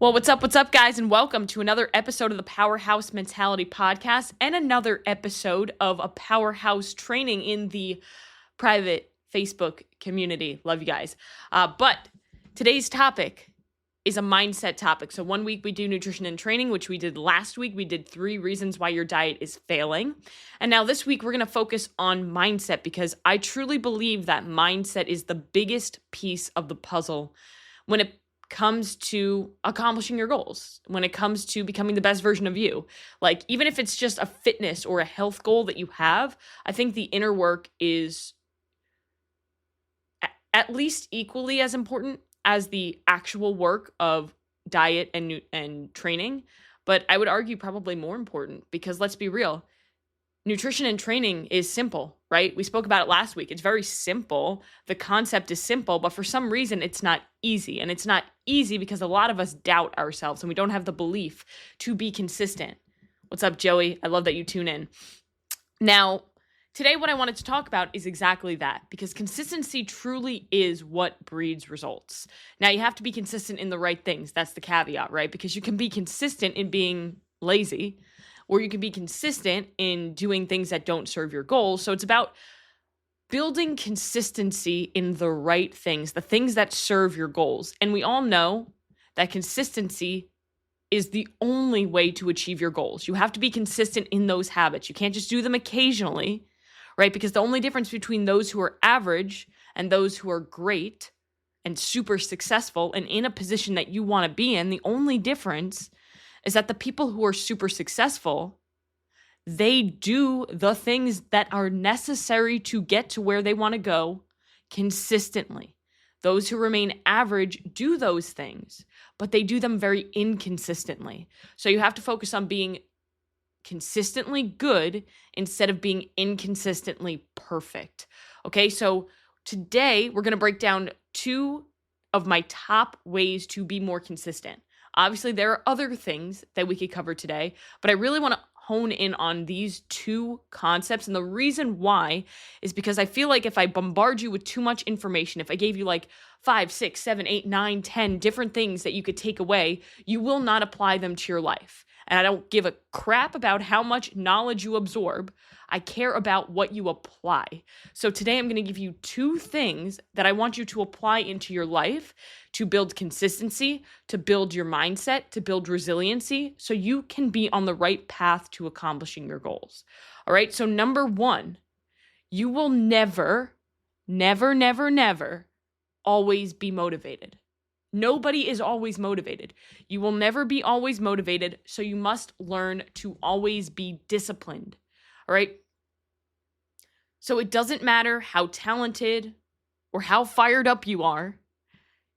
Well, what's up, guys, and welcome to another episode of the Powerhouse Mentality podcast and another episode of a Powerhouse training in the private Facebook community. Love you guys. But today's topic is a mindset topic. So 1 week we do nutrition and training, which we did last week. We did 3 reasons why your diet is failing. And now this week we're going to focus on mindset because I truly believe that mindset is the biggest piece of the puzzle when it comes to accomplishing your goals, when it comes to becoming the best version of you. Like, even if it's just a fitness or a health goal that you have, I think the inner work is at least equally as important as the actual work of diet and training. But I would argue probably more important because let's be real, nutrition and training is simple, right? We spoke about it last week. It's very simple. The concept is simple, but for some reason it's not easy. And it's not easy because a lot of us doubt ourselves and we don't have the belief to be consistent. What's up, Joey? I love that you tune in. Now, today what I wanted to talk about is exactly that, because consistency truly is what breeds results. Now, you have to be consistent in the right things. That's the caveat, right? Because you can be consistent in being lazy, or you can be consistent in doing things that don't serve your goals. So it's about building consistency in the right things, the things that serve your goals. And we all know that consistency is the only way to achieve your goals. You have to be consistent in those habits. You can't just do them occasionally, right? Because the only difference between those who are average and those who are great and super successful and in a position that you want to be in, the only difference is that the people who are super successful, they do the things that are necessary to get to where they want to go consistently. Those who remain average do those things, but they do them very inconsistently. So you have to focus on being consistently good instead of being inconsistently perfect. Okay, so today we're going to break down 2 of my top ways to be more consistent. Obviously, there are other things that we could cover today, but I really want to hone in on these 2 concepts. And the reason why is because I feel like if I bombard you with too much information, if I gave you like 5, 6, 7, 8, 9, 10 different things that you could take away, you will not apply them to your life. And I don't give a crap about how much knowledge you absorb. I care about what you apply. So today I'm going to give you 2 things that I want you to apply into your life to build consistency, to build your mindset, to build resiliency, so you can be on the right path to accomplishing your goals. All right. So number 1, you will never always be motivated. Nobody is always motivated. You will never be always motivated, so you must learn to always be disciplined. All right? So it doesn't matter how talented or how fired up you are,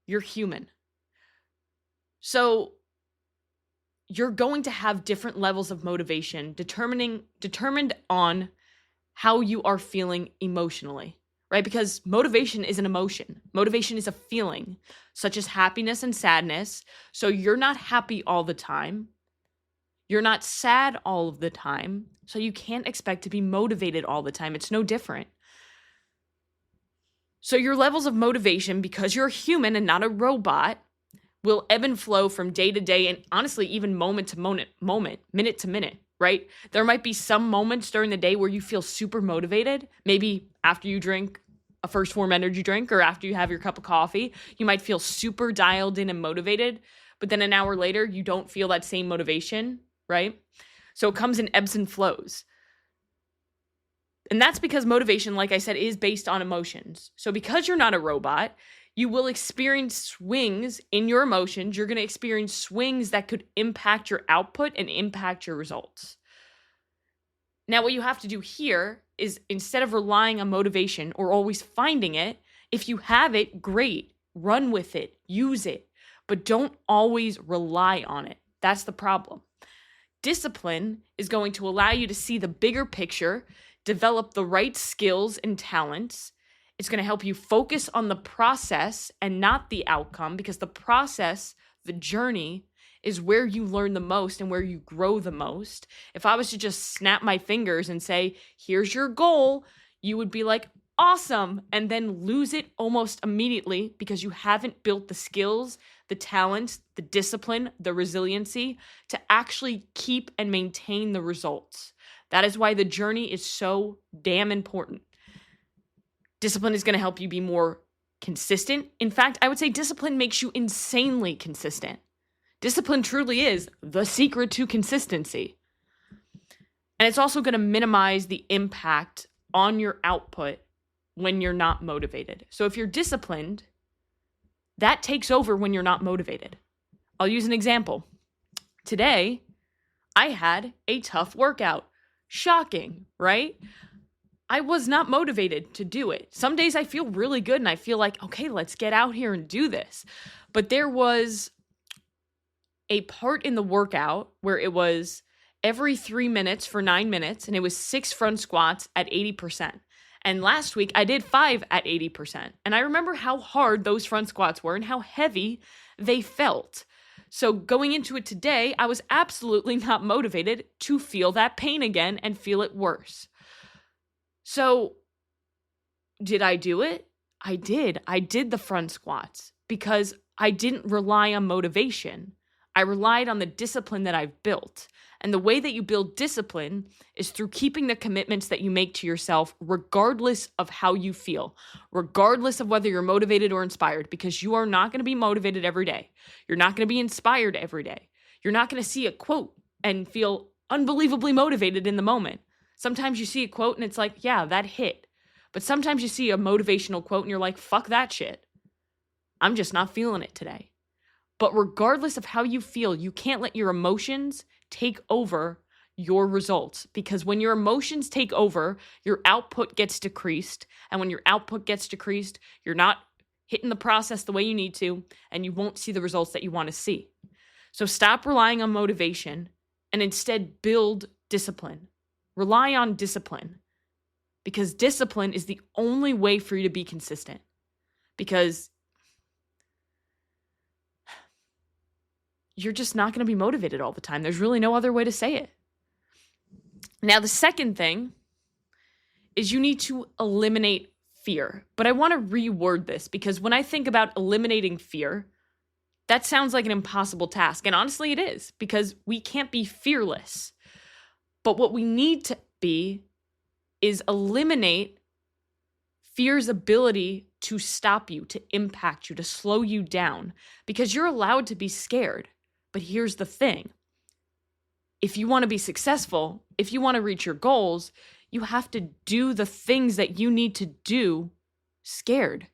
you're human. So you're going to have different levels of motivation determined on how you are feeling emotionally. Right? Because motivation is an emotion. Motivation is a feeling, such as happiness and sadness. So you're not happy all the time. You're not sad all of the time. So you can't expect to be motivated all the time. It's no different. So your levels of motivation, because you're a human and not a robot, will ebb and flow from day to day and honestly, even moment to moment, minute to minute. Right? There might be some moments during the day where you feel super motivated. Maybe after you drink a First Form energy drink or after you have your cup of coffee, you might feel super dialed in and motivated, but then an hour later, you don't feel that same motivation, right? So it comes in ebbs and flows. And that's because motivation, like I said, is based on emotions. So because you're not a robot, you will experience swings in your emotions. You're going to experience swings that could impact your output and impact your results. Now, what you have to do here is instead of relying on motivation or always finding it, if you have it, great, run with it, use it, but don't always rely on it. That's the problem. Discipline is going to allow you to see the bigger picture, develop the right skills and talents. It's going to help you focus on the process and not the outcome, because the process, the journey, is where you learn the most and where you grow the most. If I was to just snap my fingers and say, here's your goal, you would be like, awesome, and then lose it almost immediately because you haven't built the skills, the talent, the discipline, the resiliency to actually keep and maintain the results. That is why the journey is so damn important. Discipline is going to help you be more consistent. In fact, I would say discipline makes you insanely consistent. Discipline truly is the secret to consistency. And it's also going to minimize the impact on your output when you're not motivated. So if you're disciplined, that takes over when you're not motivated. I'll use an example. Today, I had a tough workout. Shocking, right? I was not motivated to do it. Some days I feel really good and I feel like, okay, let's get out here and do this. But there was a part in the workout where it was every 3 minutes for 9 minutes, and it was 6 front squats at 80%. And last week I did 5 at 80%. And I remember how hard those front squats were and how heavy they felt. So going into it today, I was absolutely not motivated to feel that pain again and feel it worse. So did I do it? I did. I did the front squats because I didn't rely on motivation. I relied on the discipline that I've built. And the way that you build discipline is through keeping the commitments that you make to yourself, regardless of how you feel, regardless of whether you're motivated or inspired, because you are not going to be motivated every day. You're not going to be inspired every day. You're not going to see a quote and feel unbelievably motivated in the moment. Sometimes you see a quote and it's like, yeah, that hit. But sometimes you see a motivational quote and you're like, fuck that shit. I'm just not feeling it today. But regardless of how you feel, you can't let your emotions take over your results, because when your emotions take over, your output gets decreased. And when your output gets decreased, you're not hitting the process the way you need to, and you won't see the results that you want to see. So stop relying on motivation and instead build discipline. Rely on discipline, because discipline is the only way for you to be consistent. Because you're just not going to be motivated all the time. There's really no other way to say it. Now, the second thing is you need to eliminate fear. But I want to reword this, because when I think about eliminating fear, that sounds like an impossible task. And honestly, it is, because we can't be fearless. But what we need to be is eliminate fear's ability to stop you, to impact you, to slow you down, because you're allowed to be scared. But here's the thing. If you want to be successful, if you want to reach your goals, you have to do the things that you need to do scared.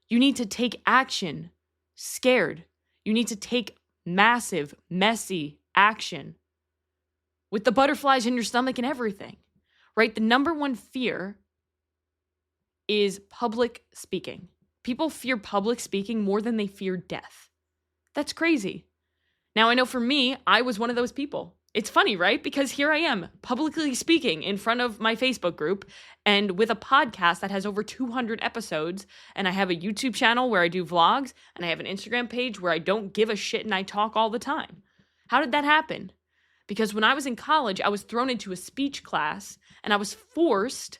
You need to take action scared. You need to take massive, messy action with the butterflies in your stomach and everything, right? The number one fear is public speaking. People fear public speaking more than they fear death. That's crazy. Now, I know for me, I was one of those people. It's funny, right? Because here I am publicly speaking in front of my Facebook group and with a podcast that has over 200 episodes. And I have a YouTube channel where I do vlogs, and I have an Instagram page where I don't give a shit and I talk all the time. How did that happen? Because when I was in college, I was thrown into a speech class and I was forced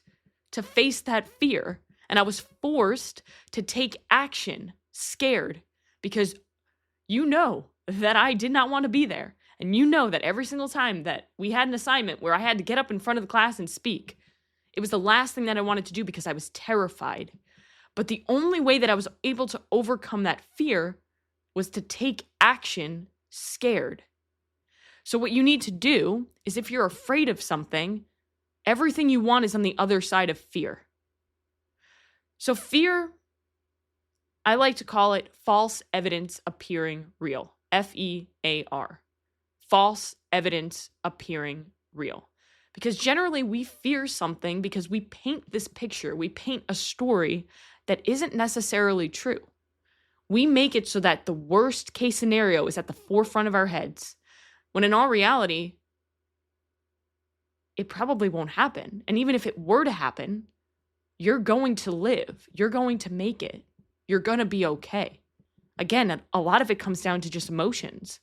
to face that fear. And I was forced to take action scared, because you know that I did not want to be there. And you know that every single time that we had an assignment where I had to get up in front of the class and speak, it was the last thing that I wanted to do because I was terrified. But the only way that I was able to overcome that fear was to take action scared. So what you need to do is, if you're afraid of something, everything you want is on the other side of fear. So fear, I like to call it false evidence appearing real. FEAR. False evidence appearing real. Because generally we fear something because we paint this picture, we paint a story that isn't necessarily true. We make it so that the worst case scenario is at the forefront of our heads, when in all reality, it probably won't happen. And even if it were to happen, you're going to live. You're going to make it. You're going to be okay. Again, a lot of it comes down to just emotions.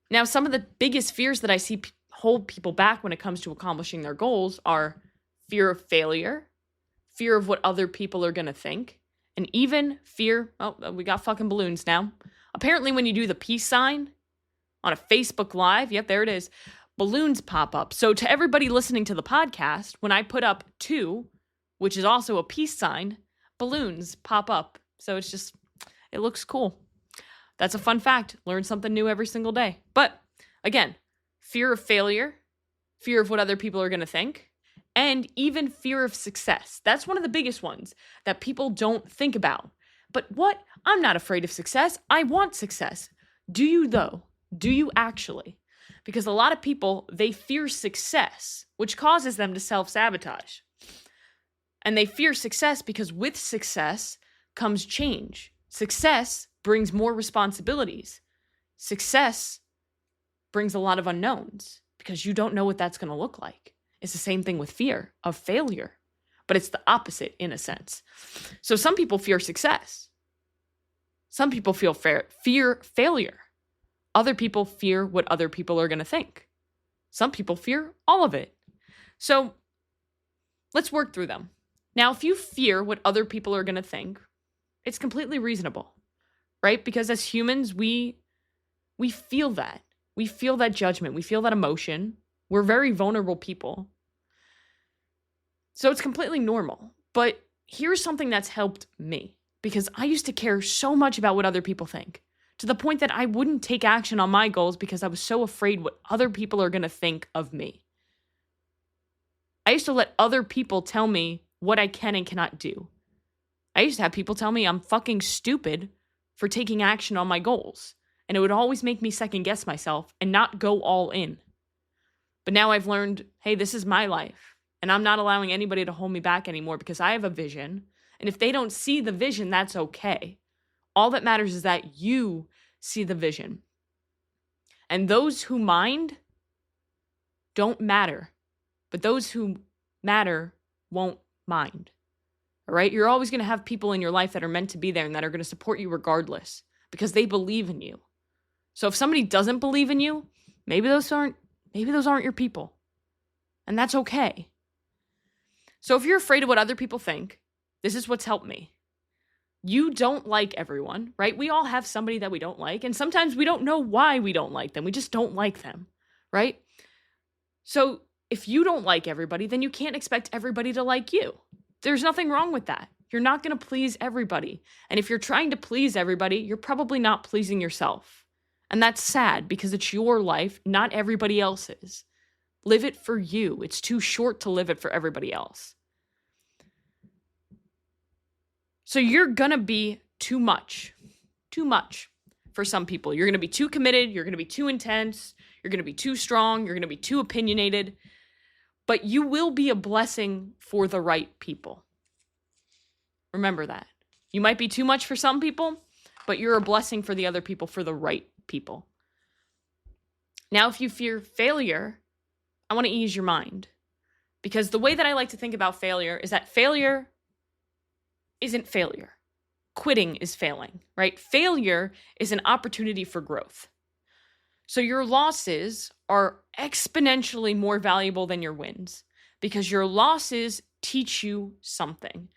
Now, some of the biggest fears that I see hold people back when it comes to accomplishing their goals are fear of failure, fear of what other people are going to think, and even fear, we got fucking balloons now. Apparently when you do the peace sign on a Facebook Live, yep, there it is, balloons pop up. So to everybody listening to the podcast, when I put up 2, which is also a peace sign, balloons pop up. So it looks cool. That's a fun fact. Learn something new every single day. But again, fear of failure, fear of what other people are going to think, and even fear of success. That's one of the biggest ones that people don't think about. But what? I'm not afraid of success. I want success. Do you though? Do you actually? Because a lot of people, they fear success, which causes them to self-sabotage. And they fear success because with success comes change. Success brings more responsibilities. Success brings a lot of unknowns because you don't know what that's going to look like. It's the same thing with fear of failure, but it's the opposite in a sense. So some people fear success. Some people fear failure. Other people fear what other people are going to think. Some people fear all of it. So let's work through them. Now, if you fear what other people are going to think, it's completely reasonable, right? Because as humans, we feel that. We feel that judgment. We feel that emotion. We're very vulnerable people. So it's completely normal. But here's something that's helped me, because I used to care so much about what other people think, to the point that I wouldn't take action on my goals because I was so afraid what other people are going to think of me. I used to let other people tell me what I can and cannot do. I used to have people tell me I'm fucking stupid for taking action on my goals, and it would always make me second guess myself and not go all in. But now I've learned, hey, this is my life, and I'm not allowing anybody to hold me back anymore because I have a vision, and if they don't see the vision, that's okay. All that matters is that you see the vision. And those who mind don't matter, but those who matter won't mind. All right? You're always going to have people in your life that are meant to be there and that are going to support you regardless because they believe in you. So if somebody doesn't believe in you, maybe those aren't your people. And that's okay. So if you're afraid of what other people think, this is what's helped me. You don't like everyone, right? We all have somebody that we don't like, and sometimes we don't know why we don't like them. We just don't like them, right? So if you don't like everybody, then you can't expect everybody to like you. There's nothing wrong with that. You're not going to please everybody. And if you're trying to please everybody, you're probably not pleasing yourself. And that's sad because it's your life, not everybody else's. Live it for you. It's too short to live it for everybody else. So you're going to be too much for some people. You're going to be too committed. You're going to be too intense. You're going to be too strong. You're going to be too opinionated. But you will be a blessing for the right people. Remember that. You might be too much for some people, but you're a blessing for the other people, for the right people. Now, if you fear failure, I want to ease your mind. Because the way that I like to think about failure is that failure isn't failure. Quitting is failing, right? Failure is an opportunity for growth. So your losses are exponentially more valuable than your wins because your losses teach you something.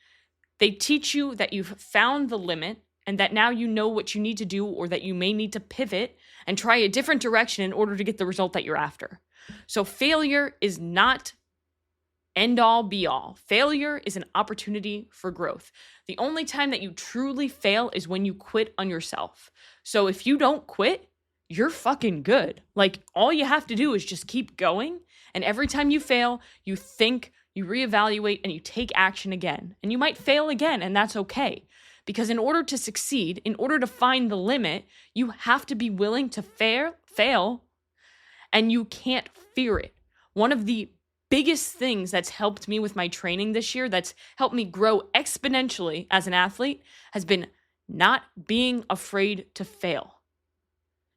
They teach you that you've found the limit and that now you know what you need to do, or that you may need to pivot and try a different direction in order to get the result that you're after. So failure is not end all be all. Failure is an opportunity for growth. The only time that you truly fail is when you quit on yourself. So if you don't quit, you're fucking good. Like, all you have to do is just keep going. And every time you fail, you think, you reevaluate, and you take action again. And you might fail again, and that's okay. Because in order to succeed, in order to find the limit, you have to be willing to fail, and you can't fear it. One of the biggest things that's helped me with my training this year, that's helped me grow exponentially as an athlete, has been not being afraid to fail.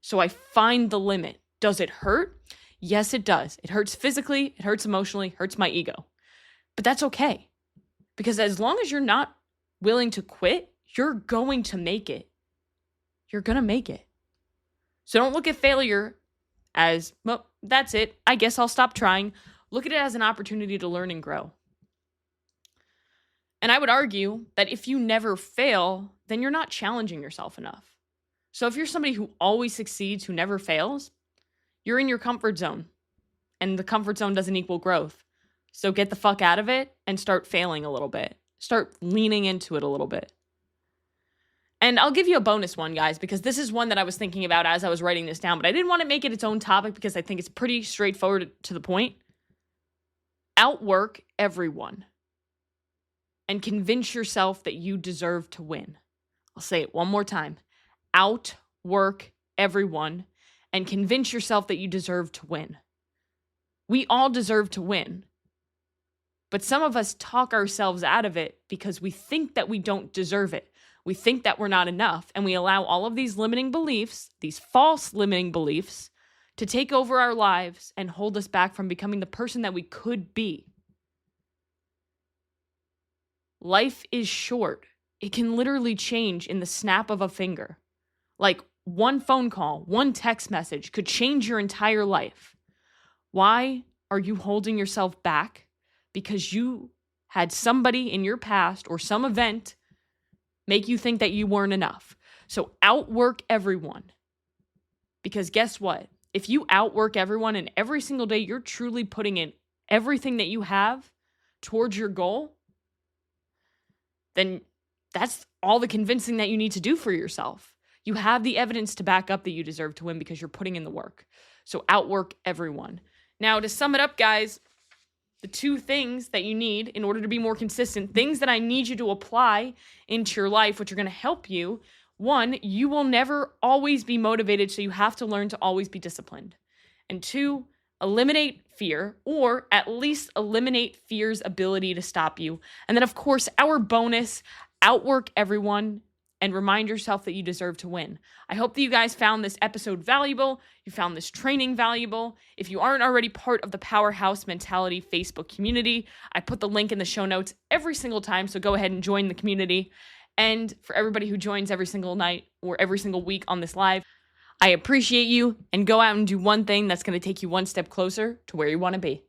So I find the limit. Does it hurt? Yes, it does. It hurts physically, it hurts emotionally, hurts my ego. But that's okay. Because as long as you're not willing to quit, you're going to make it. You're going to make it. So don't look at failure as, well, that's it. I guess I'll stop trying. Look at it as an opportunity to learn and grow. And I would argue that if you never fail, then you're not challenging yourself enough. So if you're somebody who always succeeds, who never fails, you're in your comfort zone. And the comfort zone doesn't equal growth. So get the fuck out of it and start failing a little bit. Start leaning into it a little bit. And I'll give you a bonus one, guys, because this is one that I was thinking about as I was writing this down, but I didn't want to make it its own topic because I think it's pretty straightforward to the point. Outwork everyone and convince yourself that you deserve to win. I'll say it one more time. Outwork everyone and convince yourself that you deserve to win. We all deserve to win. But some of us talk ourselves out of it because we think that we don't deserve it. We think that we're not enough, and we allow all of these limiting beliefs, these false limiting beliefs, to take over our lives and hold us back from becoming the person that we could be. Life is short. It can literally change in the snap of a finger. Like one phone call, one text message could change your entire life. Why are you holding yourself back? Because you had somebody in your past or some event make you think that you weren't enough. So outwork everyone. Because guess what? If you outwork everyone and every single day you're truly putting in everything that you have towards your goal, then that's all the convincing that you need to do for yourself. You have the evidence to back up that you deserve to win because you're putting in the work. So outwork everyone. Now, to sum it up, guys, the two things that you need in order to be more consistent, things that I need you to apply into your life, which are going to help you. One, you will never always be motivated, so you have to learn to always be disciplined. And two, eliminate fear, or at least eliminate fear's ability to stop you. And then, of course, our bonus, outwork everyone and remind yourself that you deserve to win. I hope that you guys found this episode valuable. You found this training valuable. If you aren't already part of the Powerhouse Mentality Facebook community, I put the link in the show notes every single time, so go ahead and join the community. And for everybody who joins every single night or every single week on this live, I appreciate you, and go out and do one thing that's going to take you one step closer to where you want to be.